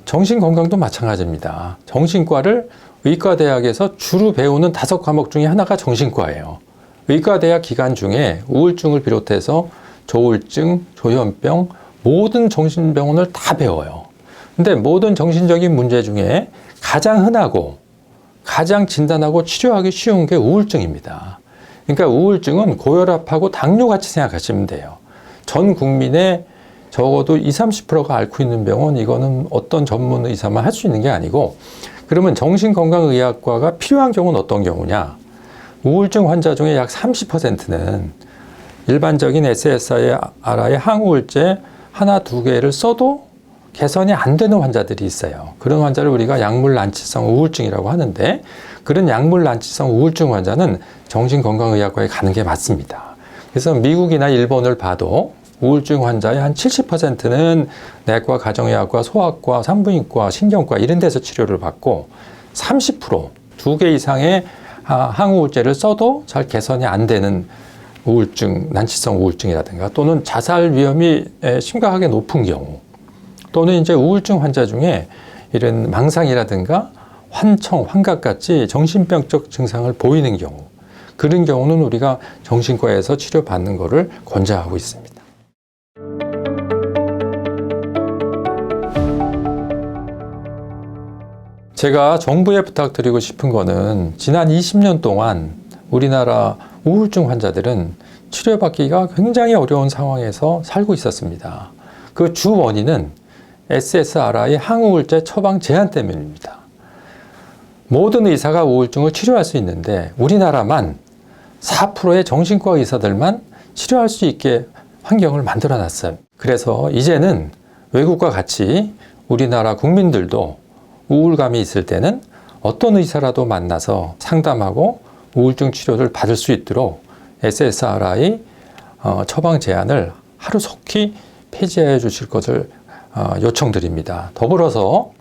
정신건강도 마찬가지입니다. 정신과를 의과대학에서 주로 배우는 5과목 중에 하나가 정신과예요. 의과대학 기간 중에 우울증을 비롯해서 조울증, 조현병, 모든 정신병원을 다 배워요. 근데 모든 정신적인 문제 중에 가장 흔하고 가장 진단하고 치료하기 쉬운 게 우울증입니다. 그러니까 우울증은 고혈압하고 당뇨같이 생각하시면 돼요. 전 국민의 적어도 20, 30%가 앓고 있는 병은 이거는 어떤 전문 의사만 할 수 있는 게 아니고, 그러면 정신건강의학과가 필요한 경우는 어떤 경우냐? 우울증 환자 중에 약 30%는 일반적인 SSRI의 항우울제 하나, 두 개를 써도 개선이 안 되는 환자들이 있어요. 그런 환자를 우리가 약물난치성 우울증이라고 하는데, 그런 약물난치성 우울증 환자는 정신건강의학과에 가는 게 맞습니다. 그래서 미국이나 일본을 봐도 우울증 환자의 한 70%는 내과, 가정의학과, 소아과, 산부인과, 신경과 이런 데서 치료를 받고 30% 2개 이상의 항우울제를 써도 잘 개선이 안 되는 우울증, 난치성 우울증이라든가 또는 자살 위험이 심각하게 높은 경우, 또는 이제 우울증 환자 중에 이런 망상이라든가 환청, 환각같이 정신병적 증상을 보이는 경우, 그런 경우는 우리가 정신과에서 치료받는 것을 권장하고 있습니다. 제가 정부에 부탁드리고 싶은 거는 지난 20년 동안 우리나라 우울증 환자들은 치료받기가 굉장히 어려운 상황에서 살고 있었습니다. 그 주 원인은 SSRI 항우울제 처방 제한 때문입니다. 모든 의사가 우울증을 치료할 수 있는데 우리나라만 4%의 정신과 의사들만 치료할 수 있게 환경을 만들어 놨어요. 그래서 이제는 외국과 같이 우리나라 국민들도 우울감이 있을 때는 어떤 의사라도 만나서 상담하고 우울증 치료를 받을 수 있도록 SSRI 처방 제한을 하루속히 폐지해 주실 것을 요청드립니다. 더불어서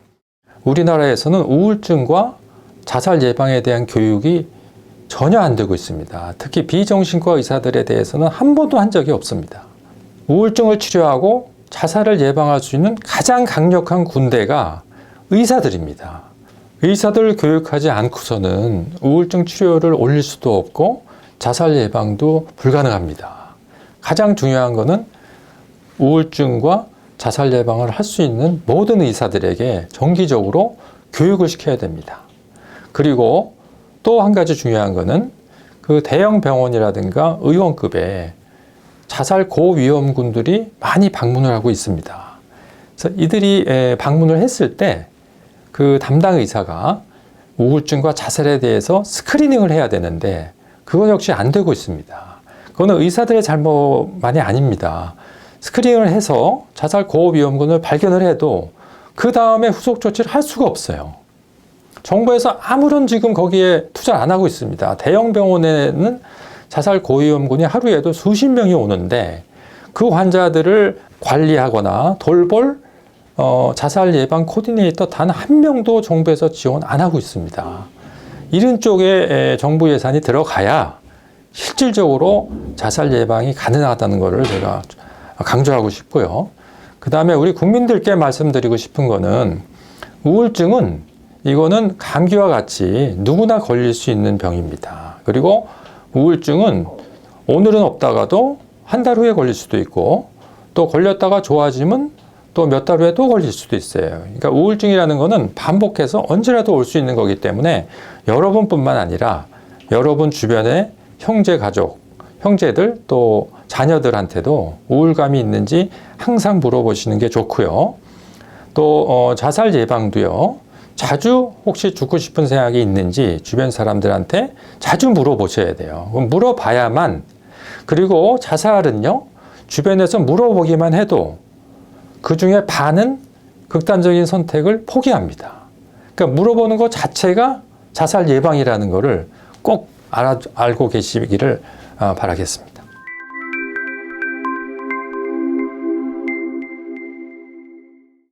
우리나라에서는 우울증과 자살 예방에 대한 교육이 전혀 안 되고 있습니다. 특히 비정신과 의사들에 대해서는 한 번도 한 적이 없습니다. 우울증을 치료하고 자살을 예방할 수 있는 가장 강력한 군대가 의사들입니다. 의사들을 교육하지 않고서는 우울증 치료를 올릴 수도 없고 자살 예방도 불가능합니다. 가장 중요한 것은 우울증과 자살 예방을 할 수 있는 모든 의사들에게 정기적으로 교육을 시켜야 됩니다. 그리고 또 한 가지 중요한 것은 그 대형 병원이라든가 의원급에 자살 고위험군들이 많이 방문을 하고 있습니다. 그래서 이들이 방문을 했을 때 그 담당 의사가 우울증과 자살에 대해서 스크리닝을 해야 되는데 그건 역시 안 되고 있습니다. 그거는 의사들의 잘못만이 아닙니다. 스크리닝을 해서 자살 고위험군을 발견을 해도 그 다음에 후속 조치를 할 수가 없어요. 정부에서 아무런 지금 거기에 투자 안 하고 있습니다. 대형 병원에는 자살 고위험군이 하루에도 수십 명이 오는데 그 환자들을 관리하거나 돌볼 자살 예방 코디네이터 단 한 명도 정부에서 지원 안 하고 있습니다. 이런 쪽에 정부 예산이 들어가야 실질적으로 자살 예방이 가능하다는 것을 제가 강조하고 싶고요. 그 다음에 우리 국민들께 말씀드리고 싶은 거는 우울증은 이거는 감기와 같이 누구나 걸릴 수 있는 병입니다. 그리고 우울증은 오늘은 없다가도 한 달 후에 걸릴 수도 있고 또 걸렸다가 좋아지면 또 몇 달 후에 또 걸릴 수도 있어요. 그러니까 우울증이라는 거는 반복해서 언제라도 올 수 있는 거기 때문에 여러분뿐만 아니라 여러분 주변의 형제, 가족, 형제들 또 자녀들한테도 우울감이 있는지 항상 물어보시는 게 좋고요. 또 자살 예방도요. 자주 혹시 죽고 싶은 생각이 있는지 주변 사람들한테 자주 물어보셔야 돼요. 물어봐야만, 그리고 자살은요. 주변에서 물어보기만 해도 그 중에 반은 극단적인 선택을 포기합니다. 그러니까 물어보는 것 자체가 자살 예방이라는 것을 꼭 알고 계시기를 바라겠습니다.